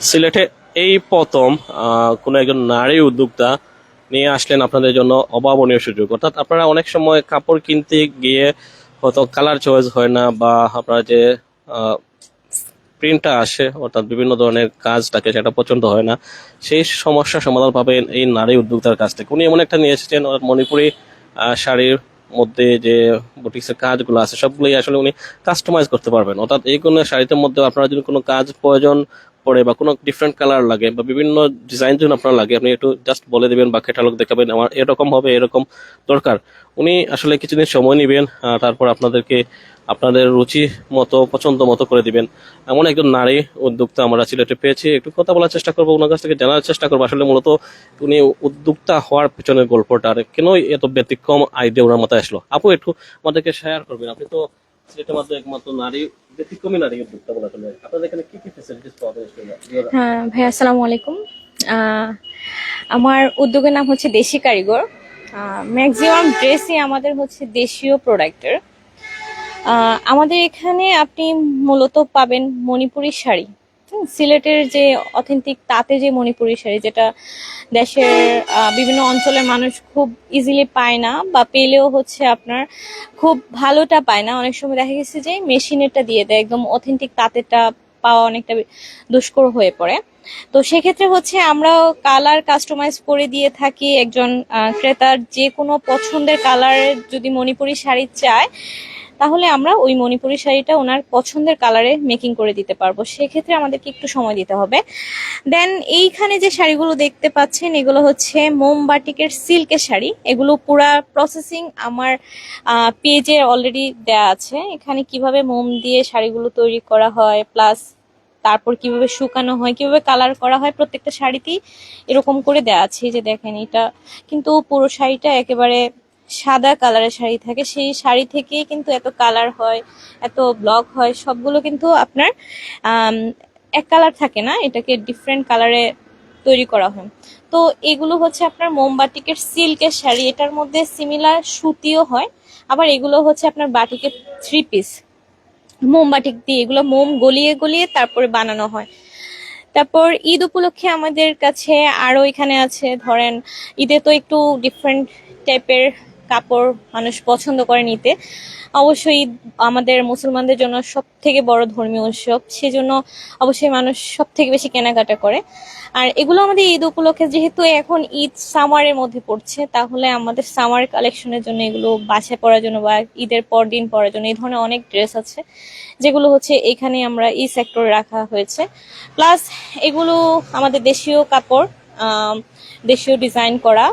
সিলেটে এই প্রথম কোনো একজন নারী উদ্যোক্তা নিয়ে আসলেন আপনাদের জন্য অভাবনীয় সুযোগ। অর্থাৎ আপনারা অনেক সময় কাপড় কিনতে গিয়ে হয়তো কালার চয়েস হয় না, বা আপনারা যে প্রিন্টটা আসে অর্থাৎ বিভিন্ন ধরনের কাজ থাকে সেটা পছন্দ হয় না। সেই সমস্যার সমাধান পাবেন এই নারী উদ্যোক্তার কাছ থেকে। উনি এমন একটা নিয়ে এসেছেন মণিপুরি শাড়ির মধ্যে যে বুটিক্সের কাজগুলো আছে সবগুলোই আসলে উনি কাস্টমাইজ করতে পারবেন। অর্থাৎ এই কোনো শাড়িতে মধ্যে আপনার যদি কোনো কাজ প্রয়োজন পড়ে বা কোনো ডিফারেন্ট কালার লাগে বা বিভিন্ন ডিজাইন যদি আপনার লাগে, আপনি একটু জাস্ট বলে দিবেন বা ক্যাটালগ দেখাবেন আমার এরকম হবে, এরকম দরকার। উনি আসলে কিছুদিন সময় নেবেন, তারপর আপনাদেরকে আপনাদের রুচি মতো পছন্দ মতো করে দিবেন। এমন একজন নারী উদ্যোক্তা আমরা সিলেটে পেয়েছি। একটু কথা বলার চেষ্টা করবো, ওনার কাছ থেকে জানার চেষ্টা করবো আসলে মূলত উনি উদ্যোক্তা হওয়ার পেছনের গল্পটা আর কেন এত ব্যতিক্রম আইডিয়া ওনার মাথায় আসলো। আপু একটু আমাদেরকে শেয়ার করবেন। আপনি তো সিলেটের মধ্যে একমাত্র নারী, ব্যতিক্রমী নারী উদ্যোক্তা বলা চলে। আপনাদের এখানে কি কি ফ্যাসিলিটিস পাওয়া যায়? হ্যাঁ ভাইয়া, আসসালামু আলাইকুম। আহ, আমার উদ্যোগের নাম হচ্ছে দেশি কারিগর। ম্যাক্সিমাম ড্রেসই আমাদের হচ্ছে দেশীয় প্রোডাক্টের। আমাদের এখানে আপনি মূলত পাবেন মণিপুরি শাড়ি। সিলেটের যে অথেন্টিক তাঁতে যে মণিপুরি শাড়ি, যেটা দেশের বিভিন্ন অঞ্চলের মানুষ খুব ইজিলি পায় না, বা পেলেও হচ্ছে আপনার খুব ভালোটা পায় না। অনেক সময় দেখা গেছে যে মেশিনেরটা দিয়ে দেয়, একদম অথেন্টিক তাঁতেরটা পাওয়া অনেকটা দুষ্কর হয়ে পড়ে। তো সেক্ষেত্রে হচ্ছে আমরা কালার কাস্টমাইজ করে দিয়ে থাকি। একজন ক্রেতার যে কোনো পছন্দের কালারের যদি মণিপুরি শাড়ি চায়, তাহলে আমরা ওই মণিপুরি শাড়িটা ওনার পছন্দের কালারে মেকিং করে দিতে পারবো। সেক্ষেত্রে আমাদেরকে একটু সময় দিতে হবে। দেন এইখানে যে শাড়িগুলো দেখতে পাচ্ছেন, এগুলো হচ্ছে মোমবাটিকের সিল্কের শাড়ি। এগুলো পুরা প্রসেসিং আমার পেজে অলরেডি দেয়া আছে। এখানে কিভাবে মোম দিয়ে শাড়িগুলো তৈরি করা হয়, প্লাস তারপর কিভাবে শুকানো হয়, কিভাবে কালার করা হয়, প্রত্যেকটা শাড়িতেই এরকম করে দেওয়া আছে। এই যে দেখেন, এটা কিন্তু পুরো শাড়িটা একেবারে সাদা কালারের শাড়ি থাকে। সেই শাড়ি থেকেই কিন্তু এত কালার হয়, এত ব্লক হয়। সবগুলো কিন্তু আপনার আম, এক কালার থাকে না, এটাকে ডিফারেন্ট কালারে তৈরি করা হয়। তো এগুলো হচ্ছে আপনার মোমবাটিকের সিল্কের শাড়ি। এটার মধ্যে সিমিলার সুতিও হয়। আবার এগুলো হচ্ছে আপনার বাটিকের থ্রি পিস। মোমবাটিক দিয়ে এগুলো মোম গলিয়ে গলিয়ে তারপরে বানানো হয়। তারপর ঈদ উপলক্ষে আমাদের কাছে আরো এখানে আছে, ধরেন ঈদে তো একটু ডিফারেন্ট টাইপের কাপড় মানুষ পছন্দ করে নিতে। অবশ্যই ঈদ আমাদের মুসলমানদের জন্য সব থেকে বড় ধর্মীয় উৎসব, সেজন্য অবশ্যই মানুষ সব থেকে বেশি কেনাকাটা করে। আর এগুলো আমাদের ঈদ উপলক্ষে, যেহেতু এখন ঈদ সামারের মধ্যে পড়ছে, তাহলে আমাদের সামার কালেকশনের জন্য এগুলো বাসায় পরার জন্য বা ঈদের পর দিন পরার জন্য এই ধরনের অনেক ড্রেস আছে, যেগুলো হচ্ছে এখানে আমরা এই সেক্টরে রাখা হয়েছে। প্লাস এগুলো আমাদের দেশীয় কাপড়, দেশীয় ডিজাইন করা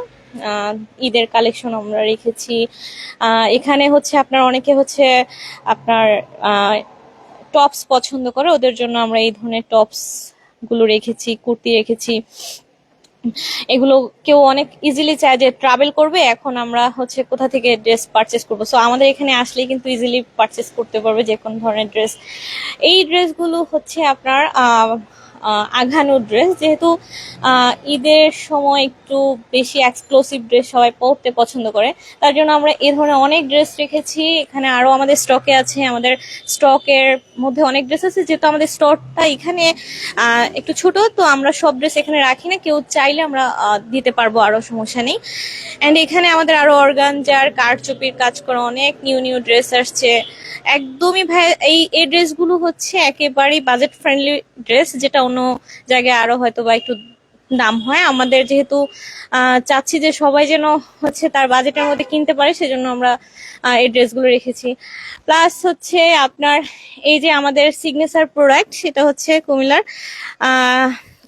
ঈদের কালেকশন আমরা রেখেছি। এখানে হচ্ছে আপনার অনেকে হচ্ছে আপনার টপস পছন্দ করে, ওদের জন্য আমরা এই ধরনের টপস গুলো রেখেছি, কুর্তি রেখেছি। এগুলো কেউ অনেক ইজিলি চায় যে ট্রাভেল করবে, এখন আমরা হচ্ছে কোথা থেকে ড্রেস পারচেস করবো, সো আমাদের এখানে আসলেই কিন্তু ইজিলি পারচেস করতে পারবে যে কোনো ধরনের ড্রেস। এই ড্রেসগুলো হচ্ছে আপনার আঘানো ড্রেস, যেহেতু ঈদের সময় একটু বেশি এক্সক্লুসিভ ড্রেস সবাই পরতে পছন্দ করে, তার জন্য আমরা এই ধরনের অনেক ড্রেস রেখেছি। এখানে আরো আমাদের স্টকে আছে, আমাদের স্টকের মধ্যে অনেক ড্রেস আছে। যেহেতু আমাদের স্টকটা এখানে একটু ছোট, তো আমরা সব ড্রেস এখানে রাখি না, কেউ চাইলে আমরা দিতে পারবো, আরো সমস্যা নেই। এন্ড এখানে আমাদের আরো অর্গানজার কারচুপির কাজ করা অনেক নিউ নিউ ড্রেস আসছে। একদমই ভাই, এই ড্রেসগুলো হচ্ছে একেবারেই বাজেট ফ্রেন্ডলি ড্রেস, যেটা অন্য জায়গায় আরো হয়তো বা একটু দাম হয়। আমাদের যেহেতু চাচ্ছি যে সবাই যেন হচ্ছে তার বাজেটের মধ্যে কিনতে পারে, সেজন্য আমরা এই ড্রেসগুলো রেখেছি। প্লাস হচ্ছে আপনার এই যে আমাদের সিগনেচার প্রোডাক্ট, সেটা হচ্ছে কুমিল্লার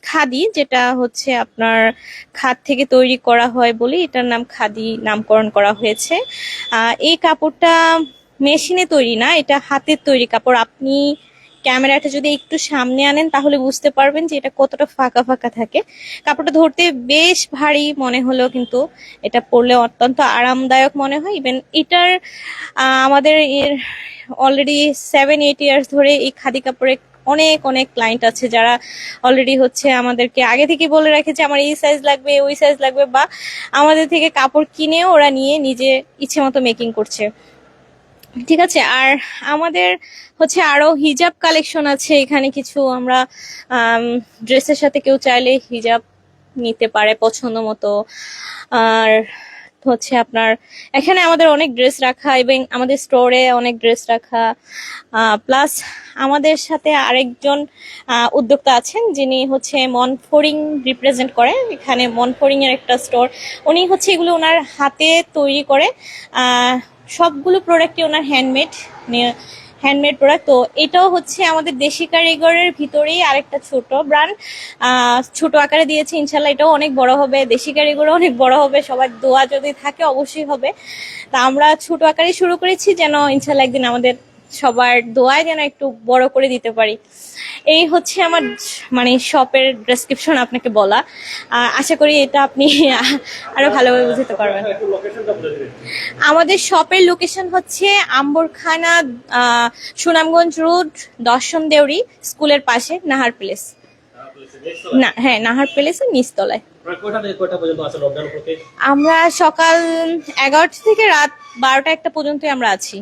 খাদি, যেটা হচ্ছে আপনার খাদ থেকে তৈরি করা হয় বলে এটার নাম খাদি নামকরণ করা হয়েছে। এই কাপড়টা মেশিনে তৈরি না, এটা হাতের তৈরি কাপড়। আপনি ক্যামেরাটা যদি একটু সামনে আনেন তাহলে বুঝতে পারবেন যে এটা কতটা ফাঁকা ফাঁকা থাকে। কাপড়টা ধরতে বেশ ভারী মনে হলেও কিন্তু এটা পরলে অত্যন্ত আরামদায়ক মনে হয়। ইভেন এটার আমাদের এর অলরেডি 7-8 ইয়ার্স ধরে এই খাদি কাপড়ে অনেক অনেক ক্লায়েন্ট আছে, যারা অলরেডি হচ্ছে আমাদেরকে আগে থেকে বলে রাখে যে আমার এই সাইজ লাগবে, ওই সাইজ লাগবে, বা আমাদের থেকে কাপড় কিনেও ওরা নিয়ে নিজে ইচ্ছে মতো মেকিং করছে। ঠিক আছে। আর আমাদের হচ্ছে আরো হিজাব কালেকশন আছে এখানে কিছু। আমরা ড্রেসের সাথে কেউ চাইলে হিজাব নিতে পারে পছন্দ মতো। আর হচ্ছে আপনার এখানে আমাদের অনেক ড্রেস রাখা, এবং আমাদের স্টোরে অনেক ড্রেস রাখা। প্লাস আমাদের সাথে আরেকজন উদ্যোক্তা আছেন যিনি হচ্ছে মনফোরিং রিপ্রেজেন্ট করে। এখানে মনফোরিং এর একটা স্টোর, উনি হচ্ছে এগুলো ওনার হাতে তৈরি করে। সবগুলো প্রোডাক্টই ওনার হ্যান্ডমেড প্রোডাক্ট। তো এটাও হচ্ছে আমাদের দেশি কারিগরের ভিতরেই আরেকটা ছোট ব্র্যান্ড, ছোট আকারে দিয়েছে। ইনশাল্লাহ এটাও অনেক বড় হবে, দেশি কারিগরও অনেক বড় হবে, সবার দোয়া যদি থাকে অবশ্যই হবে। তা আমরা ছোট আকারে শুরু করেছি, যেন ইনশাল্লাহ একদিন আমাদের সবার দোয়ায় যেন একটু বড় করে দিতে পারি। এই হচ্ছে আমার মানে শপের ডেসক্রিপশন আপনাকে বলা। আশা করি এটা আপনি আরো ভালোভাবে বুঝতে পারবেন। আমাদের শপের লোকেশন হচ্ছে আম্বরখানা, সুনামগঞ্জ রোড, দর্শন দেউরি স্কুলের পাশে, নাহার প্লেস। না, হ্যাঁ, নাহার প্লেসের নিচতলায়। আমরা সকাল 11টা থেকে রাত 12টা 1টা পর্যন্ত আমরা আছি।